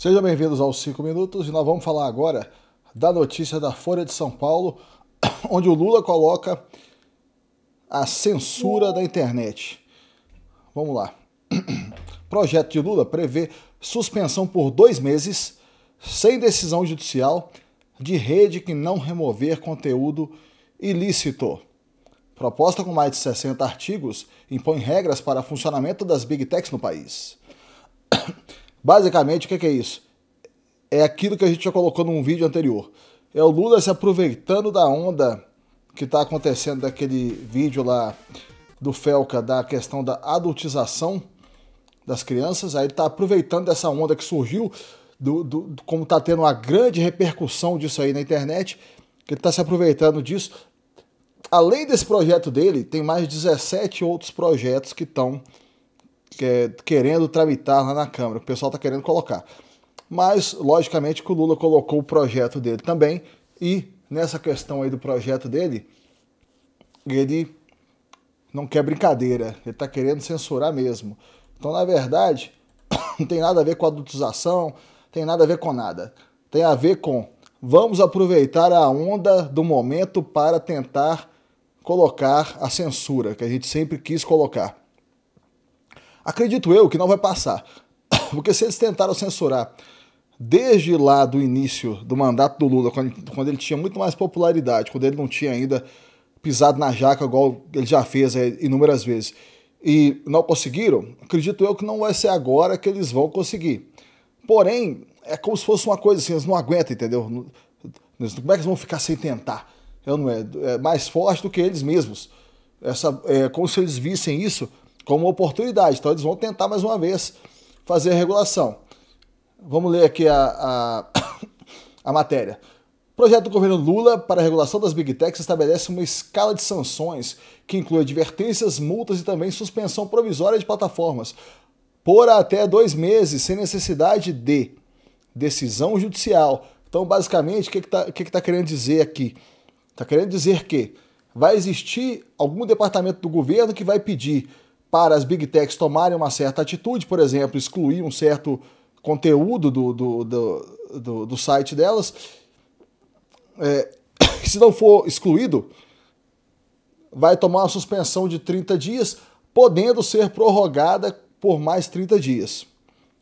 Sejam bem-vindos aos 5 minutos e nós vamos falar agora da notícia da Folha de São Paulo, onde o Lula coloca a censura da internet. Vamos lá. Projeto de Lula prevê suspensão por 2 meses, sem decisão judicial, de rede que não remover conteúdo ilícito. Proposta com mais de 60 artigos impõe regras para funcionamento das Big Techs no país. Basicamente, o que é isso? É aquilo que a gente já colocou num vídeo anterior. É o Lula se aproveitando da onda que está acontecendo daquele vídeo lá do Felca, da questão da adultização das crianças. Aí ele está aproveitando dessa onda que surgiu, como está tendo uma grande repercussão disso aí na internet, que ele está se aproveitando disso. Além desse projeto dele, tem mais 17 outros projetos que estão querendo tramitar lá na Câmara. O pessoal está querendo colocar. Mas, logicamente, que o Lula colocou o projeto dele também. E nessa questão aí do projeto dele, ele não quer brincadeira. Ele está querendo censurar mesmo. Então, na verdade, não tem nada a ver com adultização, tem nada a ver com nada. Tem a ver com vamos aproveitar a onda do momento para tentar colocar a censura, que a gente sempre quis colocar. Acredito eu que não vai passar, porque se eles tentaram censurar desde lá do início do mandato do Lula, quando ele tinha muito mais popularidade, quando ele não tinha ainda pisado na jaca igual ele já fez inúmeras vezes, e não conseguiram, acredito eu que não vai ser agora que eles vão conseguir. Porém, é como se fosse uma coisa assim, eles não aguentam, entendeu? Como é que eles vão ficar sem tentar? É mais forte do que eles mesmos. É como se eles vissem isso como uma oportunidade. Então eles vão tentar mais uma vez fazer a regulação. Vamos ler aqui a matéria. O projeto do governo Lula para a regulação das Big Techs estabelece uma escala de sanções que inclui advertências, multas e também suspensão provisória de plataformas por até 2 meses, sem necessidade de decisão judicial. Então, basicamente, o que está querendo dizer aqui? Está querendo dizer que vai existir algum departamento do governo que vai pedir para as Big Techs tomarem uma certa atitude, por exemplo, excluir um certo conteúdo do site delas. Se não for excluído, vai tomar uma suspensão de 30 dias, podendo ser prorrogada por mais 30 dias.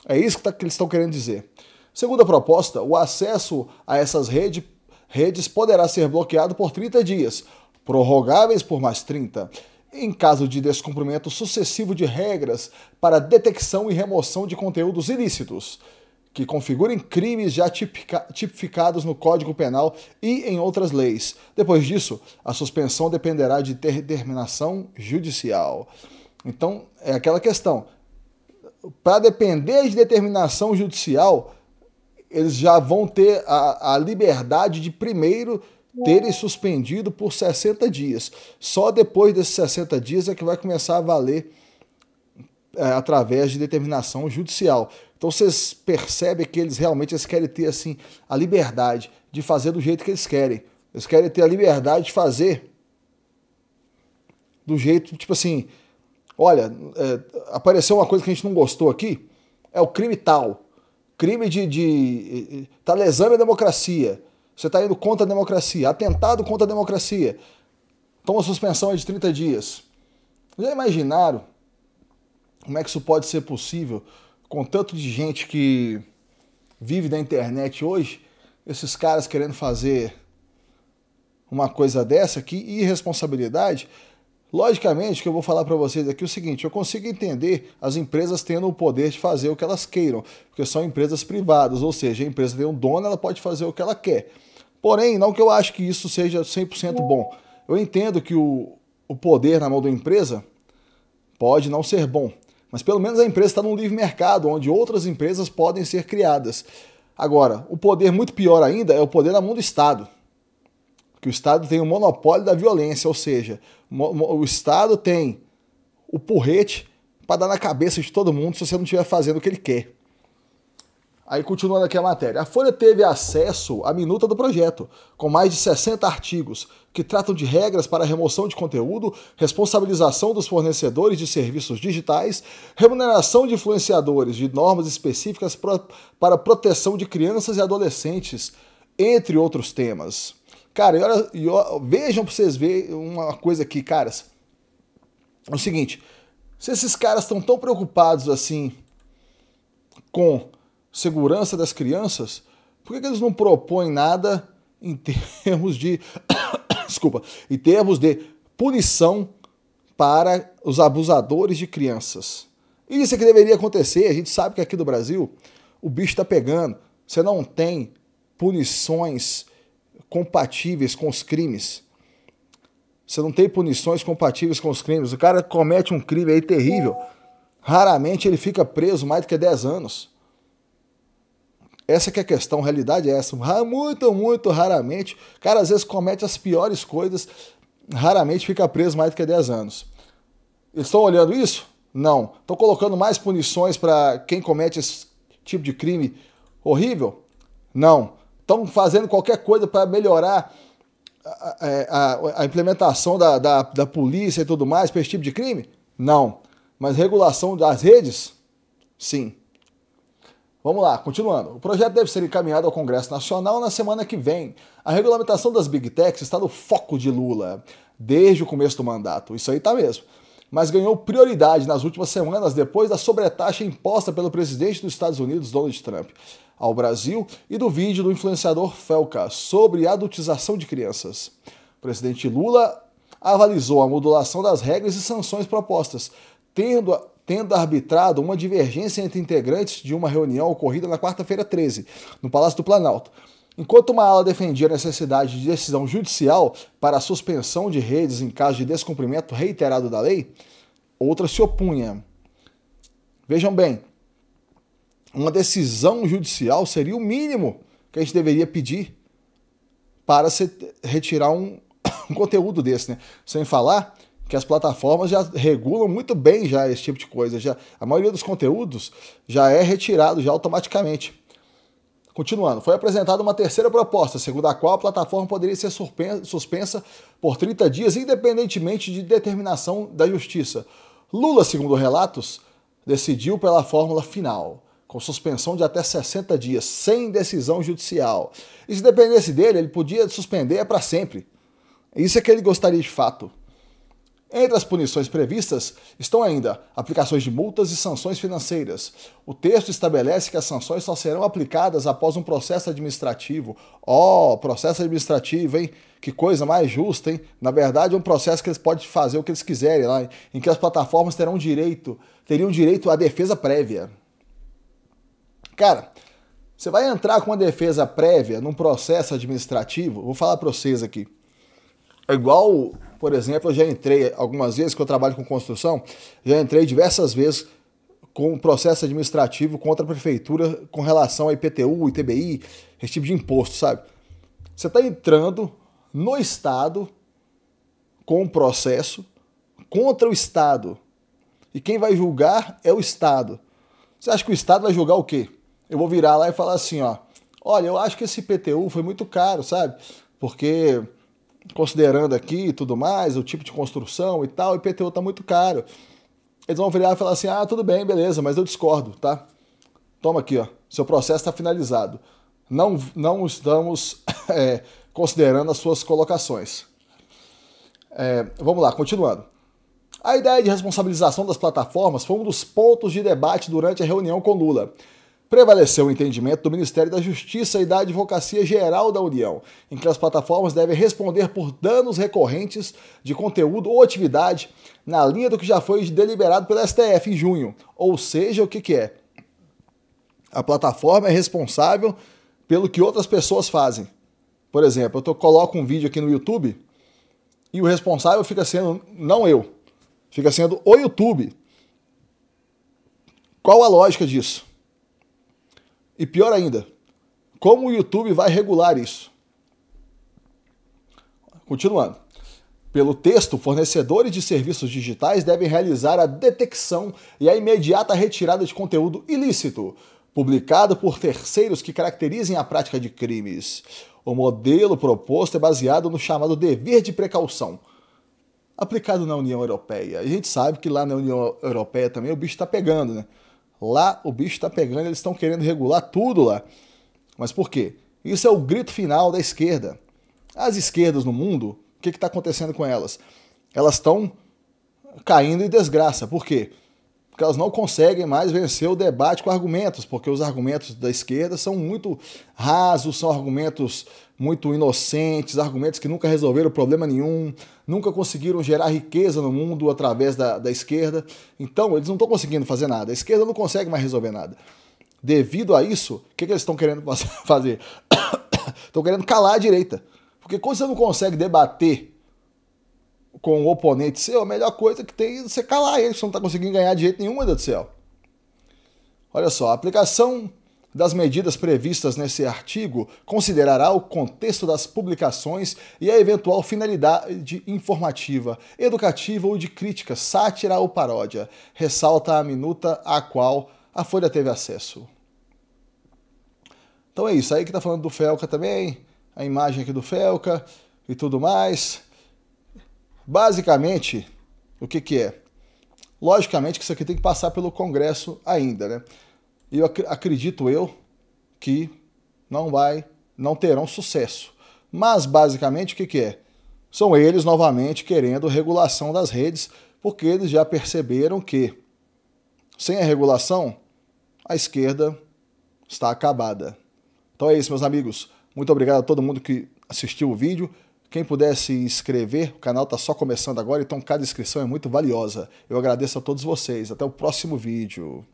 É isso que eles estão querendo dizer. Segundo a proposta, o acesso a essas redes poderá ser bloqueado por 30 dias, prorrogáveis por mais 30, em caso de descumprimento sucessivo de regras para detecção e remoção de conteúdos ilícitos, que configurem crimes já tipificados no Código Penal e em outras leis. Depois disso, a suspensão dependerá de determinação judicial. Então, é aquela questão. Para depender de determinação judicial, eles já vão ter a liberdade de primeiro terem suspendido por 60 dias. Só depois desses 60 dias é que vai começar a valer através de determinação judicial. Então vocês percebem que eles realmente querem ter assim, a liberdade de fazer do jeito que eles querem. Eles querem ter a liberdade de fazer do jeito, tipo assim, olha, apareceu uma coisa que a gente não gostou aqui, é o crime tal. Crime tá lesando a democracia. Você está indo contra a democracia. Atentado contra a democracia. Toma suspensão de 30 dias. Já imaginaram como é que isso pode ser possível com tanto de gente que vive da internet hoje? Esses caras querendo fazer uma coisa dessa, que irresponsabilidade. Logicamente que eu vou falar para vocês aqui o seguinte, eu consigo entender as empresas tendo o poder de fazer o que elas queiram, porque são empresas privadas, ou seja, a empresa tem um dono, ela pode fazer o que ela quer. Porém, não que eu acho que isso seja 100% bom. Eu entendo que o poder na mão da empresa pode não ser bom, mas pelo menos a empresa está num livre mercado, onde outras empresas podem ser criadas. Agora, o poder muito pior ainda é o poder na mão do Estado. Que o Estado tem o monopólio da violência, ou seja, o Estado tem o porrete para dar na cabeça de todo mundo se você não estiver fazendo o que ele quer. Aí, continuando aqui a matéria, a Folha teve acesso à minuta do projeto, com mais de 60 artigos, que tratam de regras para a remoção de conteúdo, responsabilização dos fornecedores de serviços digitais, remuneração de influenciadores, de normas específicas para proteção de crianças e adolescentes, entre outros temas. Cara, vejam para vocês verem uma coisa aqui, caras. É o seguinte, se esses caras estão tão preocupados assim com segurança das crianças, por que eles não propõem nada em termos de desculpa, em termos de punição para os abusadores de crianças? Isso é que deveria acontecer. A gente sabe que aqui no Brasil o bicho está pegando. Você não tem punições compatíveis com os crimes. Você não tem punições compatíveis com os crimes. O cara comete um crime aí terrível. Raramente ele fica preso mais do que 10 anos. Essa que é a questão, a realidade é essa. Muito raramente. O cara às vezes comete as piores coisas, raramente fica preso mais do que 10 anos. Eles estão olhando isso? Não. Estão colocando mais punições para quem comete esse tipo de crime horrível? Não. Estão fazendo qualquer coisa para melhorar a implementação da polícia e tudo mais para esse tipo de crime? Não. Mas regulação das redes? Sim. Vamos lá, continuando. O projeto deve ser encaminhado ao Congresso Nacional na semana que vem. A regulamentação das Big Techs está no foco de Lula desde o começo do mandato. Isso aí tá mesmo. Mas ganhou prioridade nas últimas semanas depois da sobretaxa imposta pelo presidente dos Estados Unidos, Donald Trump, ao Brasil e do vídeo do influenciador Felca sobre a adultização de crianças. O presidente Lula avalizou a modulação das regras e sanções propostas, tendo arbitrado uma divergência entre integrantes de uma reunião ocorrida na quarta-feira 13, no Palácio do Planalto. Enquanto uma ala defendia a necessidade de decisão judicial para a suspensão de redes em caso de descumprimento reiterado da lei, outra se opunha. Vejam bem, uma decisão judicial seria o mínimo que a gente deveria pedir para se retirar um conteúdo desse, né? Sem falar que as plataformas já regulam muito bem já esse tipo de coisa. A maioria dos conteúdos já é retirado já automaticamente. Continuando, foi apresentada uma terceira proposta, segundo a qual a plataforma poderia ser suspensa por 30 dias, independentemente de determinação da Justiça. Lula, segundo relatos, decidiu pela fórmula final, com suspensão de até 60 dias, sem decisão judicial. E se dependesse dele, ele podia suspender para sempre. Isso é que ele gostaria de fato. Entre as punições previstas estão ainda aplicações de multas e sanções financeiras. O texto estabelece que as sanções só serão aplicadas após um processo administrativo. Processo administrativo, hein? Que coisa mais justa, hein? Na verdade, é um processo que eles podem fazer o que eles quiserem lá, em que as plataformas teriam direito à defesa prévia. Cara, você vai entrar com uma defesa prévia num processo administrativo, vou falar para vocês aqui. É igual, por exemplo, eu já entrei algumas vezes que eu trabalho com construção, já entrei diversas vezes com processo administrativo contra a prefeitura com relação a IPTU, ITBI, esse tipo de imposto, sabe? Você está entrando no Estado com um processo contra o Estado. E quem vai julgar é o Estado. Você acha que o Estado vai julgar o quê? Eu vou virar lá e falar assim, olha, eu acho que esse IPTU foi muito caro, sabe? Porque considerando aqui e tudo mais, o tipo de construção e tal, o IPTU tá muito caro. Eles vão virar e falar assim, tudo bem, beleza, mas eu discordo, tá? Toma aqui, seu processo está finalizado. Não estamos considerando as suas colocações. Vamos lá, continuando. A ideia de responsabilização das plataformas foi um dos pontos de debate durante a reunião com Lula. Prevaleceu o entendimento do Ministério da Justiça e da Advocacia Geral da União, em que as plataformas devem responder por danos recorrentes de conteúdo ou atividade na linha do que já foi deliberado pelo STF em junho. Ou seja, o que é? A plataforma é responsável pelo que outras pessoas fazem. Por exemplo, eu coloco um vídeo aqui no YouTube e o responsável fica sendo, não eu, fica sendo o YouTube. Qual a lógica disso? E pior ainda, como o YouTube vai regular isso? Continuando. Pelo texto, fornecedores de serviços digitais devem realizar a detecção e a imediata retirada de conteúdo ilícito, publicado por terceiros que caracterizem a prática de crimes. O modelo proposto é baseado no chamado dever de precaução, aplicado na União Europeia. A gente sabe que lá na União Europeia também o bicho está pegando, né? Lá o bicho está pegando, eles estão querendo regular tudo lá. Mas por quê? Isso é o grito final da esquerda. As esquerdas no mundo, o que está acontecendo com elas? Elas estão caindo em desgraça. Por quê? Porque elas não conseguem mais vencer o debate com argumentos, porque os argumentos da esquerda são muito rasos, são argumentos muito inocentes, argumentos que nunca resolveram problema nenhum, nunca conseguiram gerar riqueza no mundo através da esquerda. Então, eles não estão conseguindo fazer nada. A esquerda não consegue mais resolver nada. Devido a isso, o que eles estão querendo fazer? Estão querendo calar a direita. Porque quando você não consegue debater com o oponente seu, a melhor coisa que tem é você calar ele, você não está conseguindo ganhar de jeito nenhum, meu Deus do céu. Olha só, a aplicação das medidas previstas nesse artigo considerará o contexto das publicações e a eventual finalidade informativa, educativa ou de crítica, sátira ou paródia, ressalta a minuta a qual a Folha teve acesso. Então é isso, aí que tá falando do Felca também, a imagem aqui do Felca e tudo mais. Basicamente, o que é? Logicamente que isso aqui tem que passar pelo Congresso ainda, né? E eu acredito que não terão sucesso. Mas, basicamente, o que é? São eles, novamente, querendo regulação das redes, porque eles já perceberam que, sem a regulação, a esquerda está acabada. Então é isso, meus amigos. Muito obrigado a todo mundo que assistiu o vídeo. Quem puder se inscrever, o canal está só começando agora, então cada inscrição é muito valiosa. Eu agradeço a todos vocês. Até o próximo vídeo.